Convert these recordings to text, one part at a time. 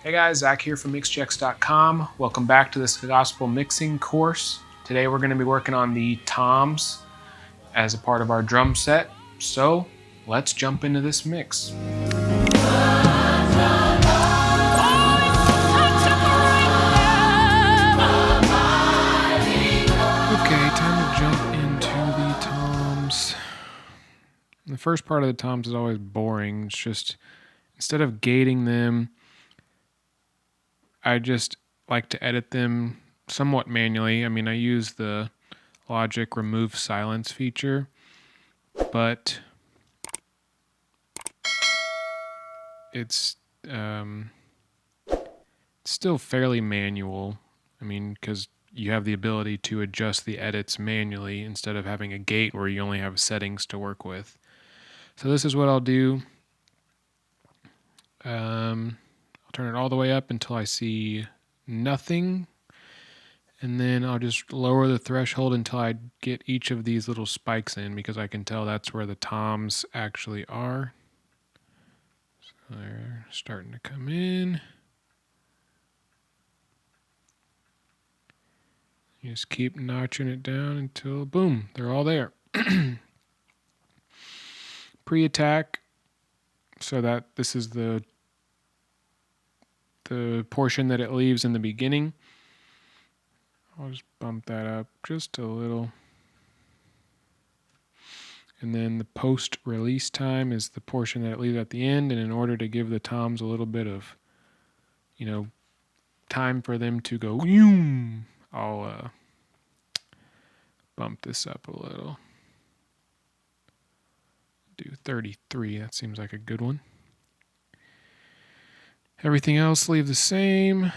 Hey guys, Zakk here from MixChecks.com. Welcome back to this gospel mixing course. Today we're going to be working on the toms as a part of our drum set. So let's jump into this mix. Okay, time to jump into the toms. The first part of the toms is always boring. It's just, instead of gating them, I just like to edit them somewhat manually. I mean, I use the Logic remove silence feature, but it's still fairly manual. I mean, because you have the ability to adjust the edits manually instead of having a gate where you only have settings to work with. So this is what I'll do. I'll turn it all the way up until I see nothing, and then I'll just lower the threshold until I get each of these little spikes in, because I can tell that's where the toms actually are. So they're starting to come in. You just keep notching it down until, boom, they're all there. Pre-attack, so that this is the portion that it leaves in the beginning. I'll just bump that up just a little. And then the post-release time is the portion that it leaves at the end, and in order to give the toms a little bit of, time for them to go, I'll bump this up a little. Do 33, that seems like a good one. Everything else leave the same.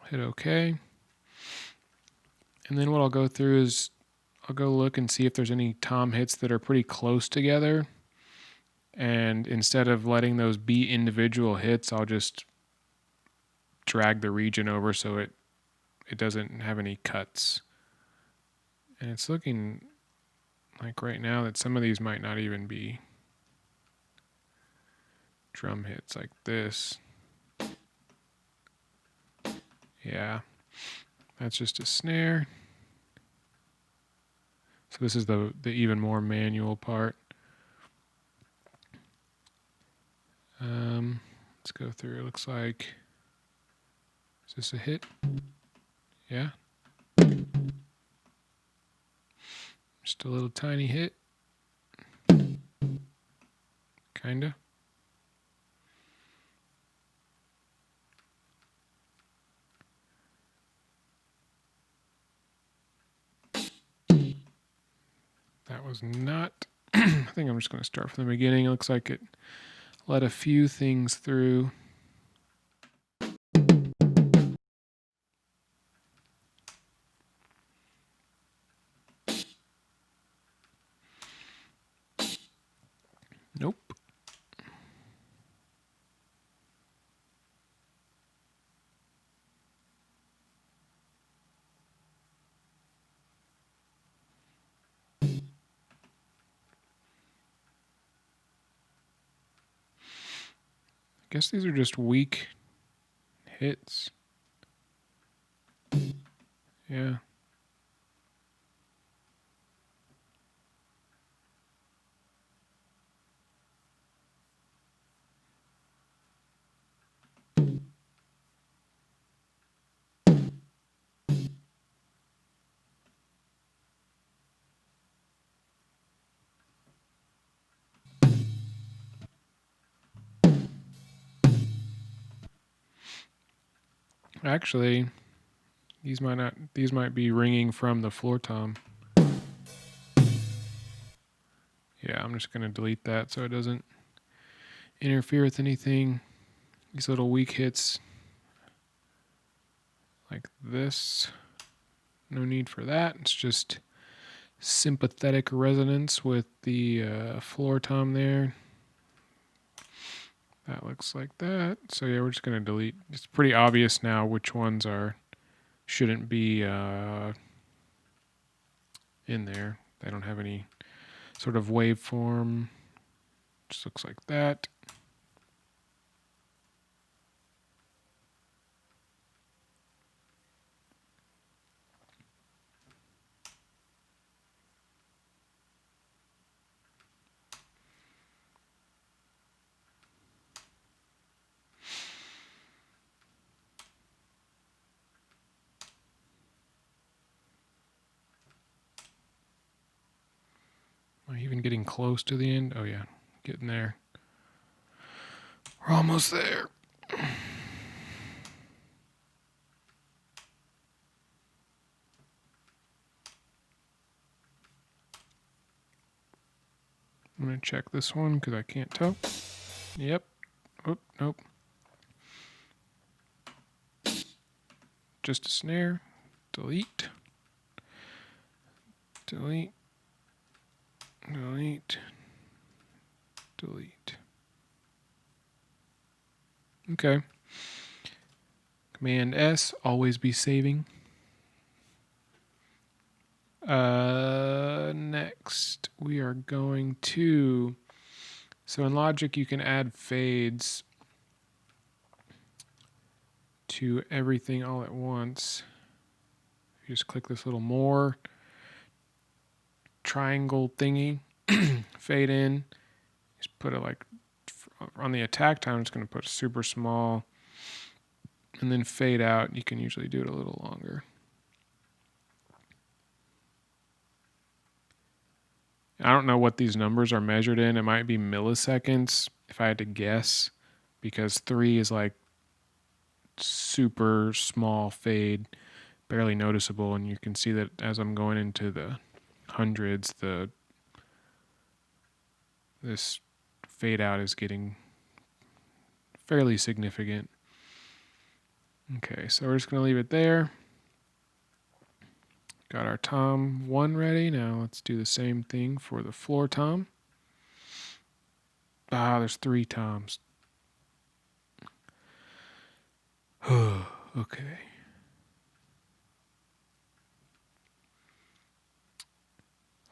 Hit OK. And then what I'll go through is I'll go look and see if there's any tom hits that are pretty close together. And instead of letting those be individual hits, I'll just drag the region over so it doesn't have any cuts. And it's looking like right now that some of these might not even be drum hits like this. Yeah, that's just a snare. So this is the even more manual part. Let's go through. It looks like, is this a hit? Yeah. Just a little tiny hit. Kinda. That was not. I think I'm just going to start from the beginning. It looks like it let a few things through. Nope. I guess these are just weak hits. Yeah. Actually, these might be ringing from the floor tom. Yeah, I'm just going to delete that so it doesn't interfere with anything. These little weak hits like this, no need for that. It's just sympathetic resonance with the floor tom there. That looks like that. So yeah, we're just going to delete. It's pretty obvious now which ones shouldn't be in there. They don't have any sort of waveform. Just looks like that. even getting close to the end? Oh yeah, getting there. We're almost there. I'm going to check this one because I can't tell. Yep. Oop, nope. Just a snare. Delete. Delete. Delete. Delete. Okay. Command S, always be saving. Next, we are going to... So in Logic, you can add fades to everything all at once. You just click this little more triangle thingy, fade in. Just put it like on the attack time, it's going to put super small, and then fade out. You can usually do it a little longer. I don't know what these numbers are measured in. It might be milliseconds if I had to guess, because 3 is like super small fade, barely noticeable, and you can see that as I'm going into the hundreds, this fade out is getting fairly significant. Okay, so we're just going to leave it there. Got our tom 1 ready. Now let's do the same thing for the floor tom. There's 3 toms. Okay.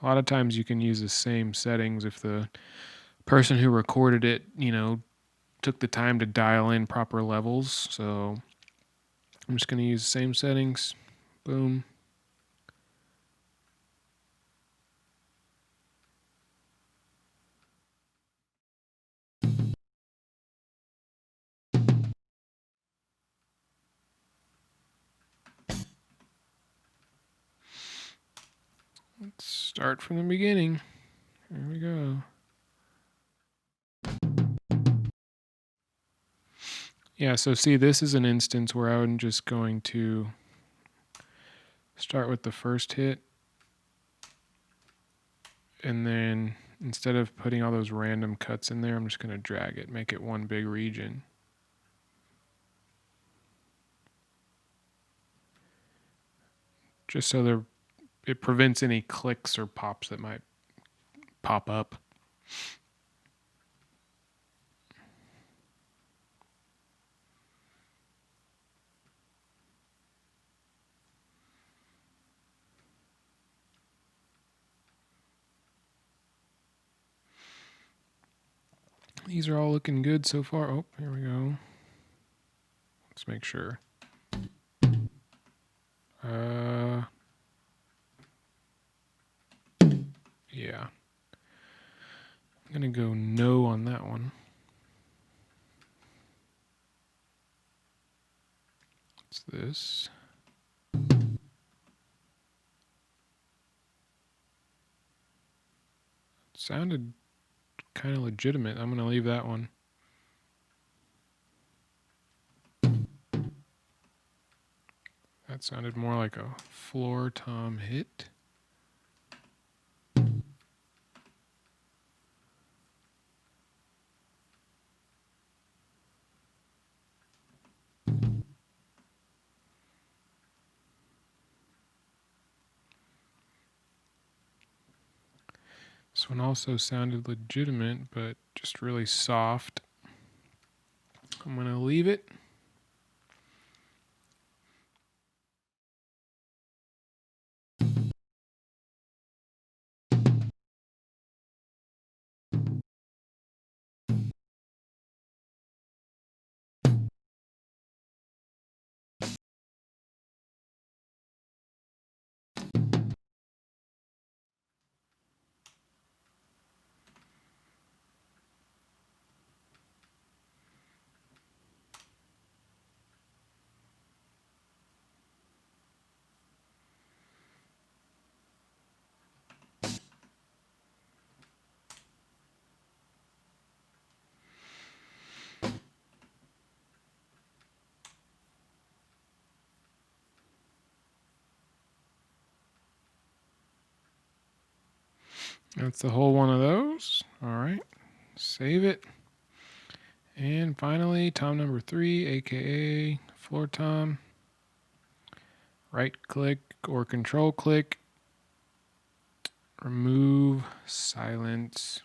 A lot of times you can use the same settings if the person who recorded it, took the time to dial in proper levels. So I'm just going to use the same settings. Boom. Let's start from the beginning. Here we go. Yeah, so see, this is an instance where I'm just going to start with the first hit, and then instead of putting all those random cuts in there, I'm just going to drag it, make it one big region. Just so it prevents any clicks or pops that might pop up. These are all looking good so far. Oh, here we go. Let's make sure. Yeah. I'm going to go no on that one. What's this? Sounded kind of legitimate. I'm going to leave that one. That sounded more like a floor tom hit. This one also sounded legitimate, but just really soft. I'm going to leave it. That's the whole one of those. All right, save it. And finally, tom number 3, aka floor tom. Right click or control click, remove silence.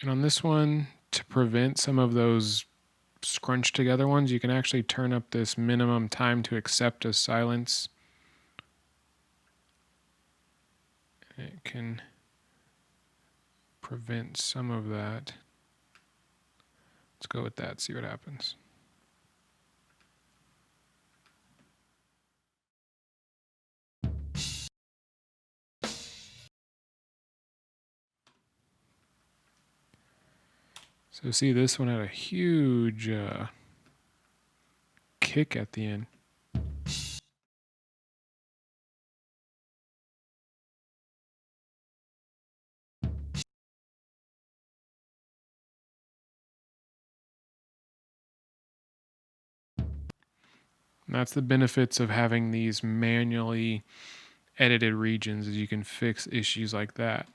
And on this one, to prevent some of those scrunched together ones, you can actually turn up this minimum time to accept as silence. It can prevent some of that. Let's go with that, see what happens. So see, this one had a huge kick at the end. And that's the benefits of having these manually edited regions, is you can fix issues like that.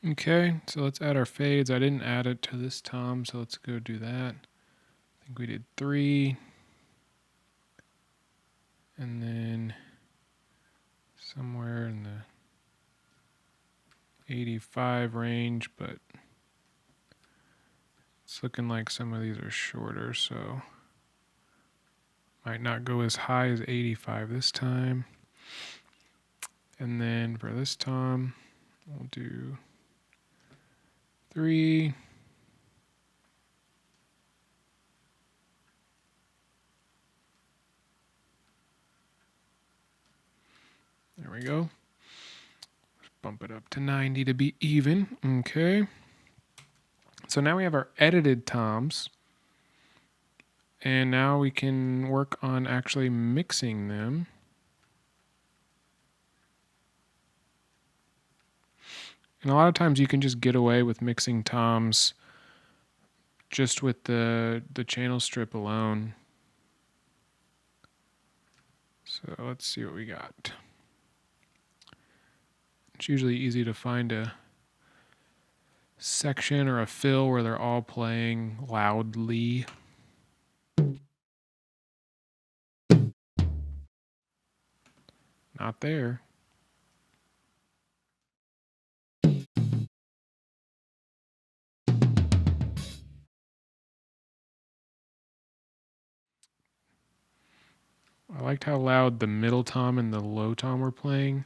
Okay, so let's add our fades. I didn't add it to this tom, so let's go do that. I think we did 3. And then somewhere in the 85 range, but it's looking like some of these are shorter, so might not go as high as 85 this time. And then for this tom, we'll do 3. There we go. Let's bump it up to 90 to be even. Okay. So now we have our edited toms. And now we can work on actually mixing them. And a lot of times you can just get away with mixing toms just with the channel strip alone. So let's see what we got. It's usually easy to find a section or a fill where they're all playing loudly. not there. I liked how loud the middle tom and the low tom were playing.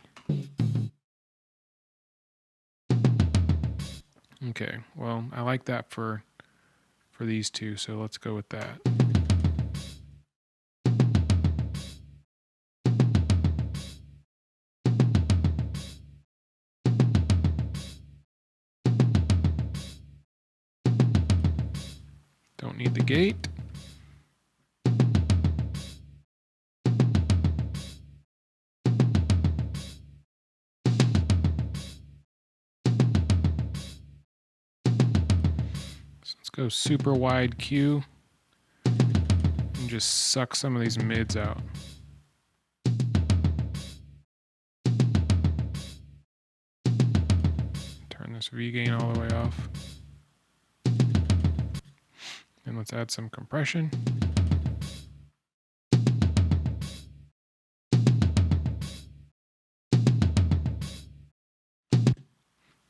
Okay, well, I like that for these two, so let's go with that. Don't need the gate. So let's go super wide Q and just suck some of these mids out. Turn this V gain all the way off. And let's add some compression.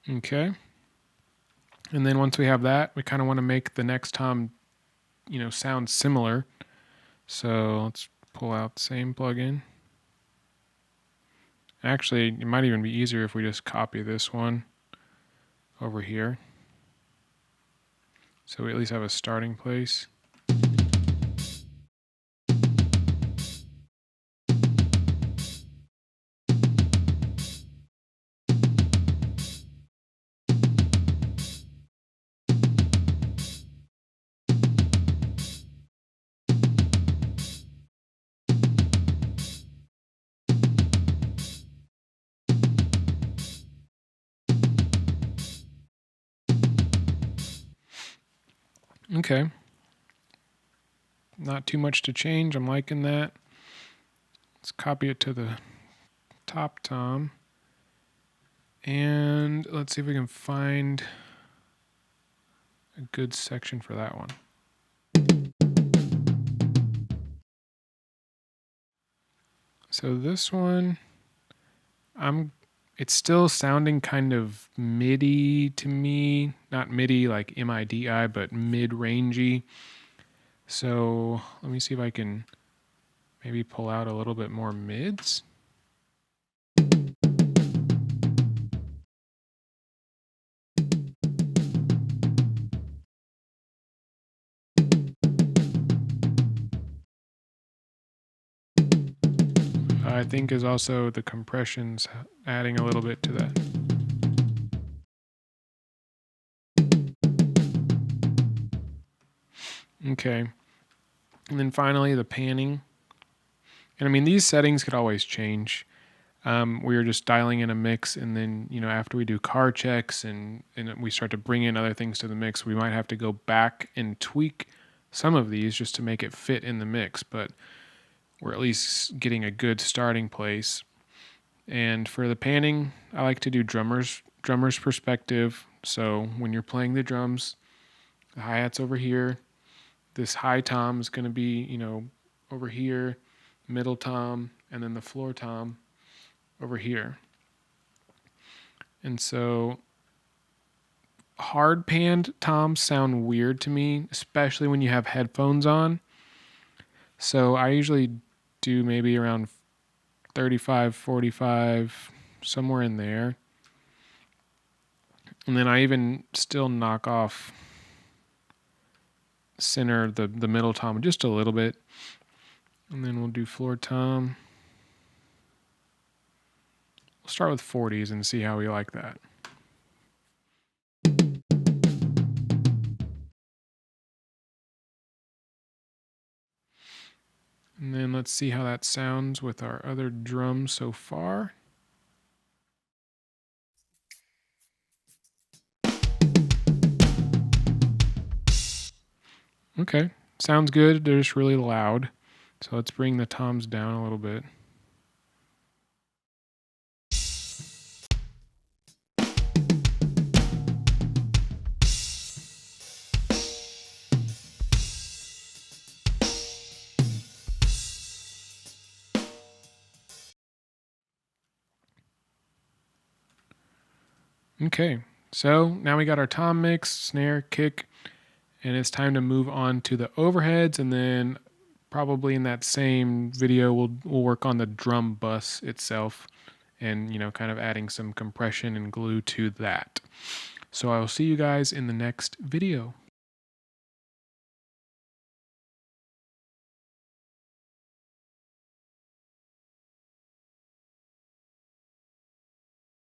Okay. And then once we have that, we kind of want to make the next tom, sound similar. So let's pull out the same plugin. Actually, it might even be easier if we just copy this one over here. So we at least have a starting place. Okay. Not too much to change. I'm liking that. Let's copy it to the top tom. And let's see if we can find a good section for that one. So this one, it's still sounding kind of MIDI to me. Not MIDI like M-I-D-I, but mid-rangey. So let me see if I can maybe pull out a little bit more mids. I think is also the compressions adding a little bit to that. Okay. And then finally the panning. And I mean, these settings could always change. We were just dialing in a mix, and then, after we do car checks and we start to bring in other things to the mix, we might have to go back and tweak some of these just to make it fit in the mix, but we're at least getting a good starting place. And for the panning, I like to do drummer's perspective. So when you're playing the drums, the hi-hat's over here. This high tom is going to be, over here, middle tom, and then the floor tom over here. And so hard panned toms sound weird to me, especially when you have headphones on. So I usually do maybe around 35, 45, somewhere in there. And then I even still knock off center the middle tom just a little bit. And then we'll do floor tom. We'll start with 40s and see how we like that. And then let's see how that sounds with our other drums so far. Okay, sounds good. They're just really loud. So let's bring the toms down a little bit. Okay, so now we got our tom mix, snare, kick, and it's time to move on to the overheads, and then probably in that same video we'll work on the drum bus itself, and kind of adding some compression and glue to that. So I'll see you guys in the next video.